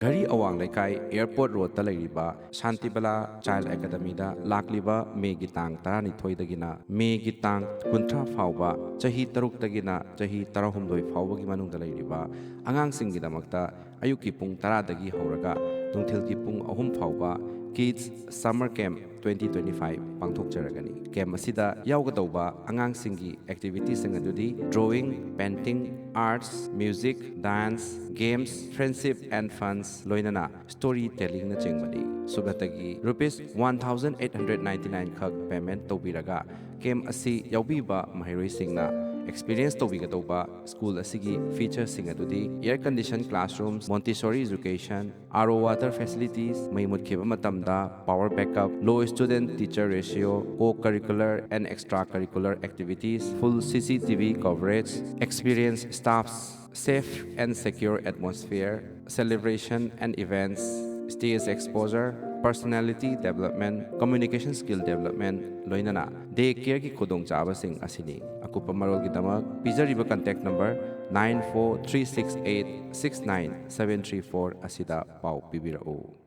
Ghari Awang Leikai Airport Road ta leiriba Shantibala Child Academy da lakliba Megi tang tarani dagina Megi tang kuntra faoba chahi dagina chahi tarahumdoi faobagi manungda leiriba angangsinggidamakta ayukki pung dagi houraga nungthil ki pung faoba Kids Summer Camp 2025 pangthokcharagani camp asida yaogadaba angangsinggi activities sing adudi drawing, painting, arts, music, dance, games, friendship and funs loinana storytelling nachingbani Supnatagi Rs 1899 khak payment touraga camp asi yaobiba maheiroisingna experience tobigadaba school asigi features sing adudi air conditioned classrooms, Montessori education, RO water facilities, maimutkiba matamda power backup, low student teacher ratio, co-curricular and extracurricular activities, full CCTV coverage, experienced staffs, safe and secure atmosphere, celebration and events, stage exposure, personality development, communication skill development, loinana day care ki khudong chaba sing asini akupa marol ki damak pijariba contact number 943686974 asida pau pibirao.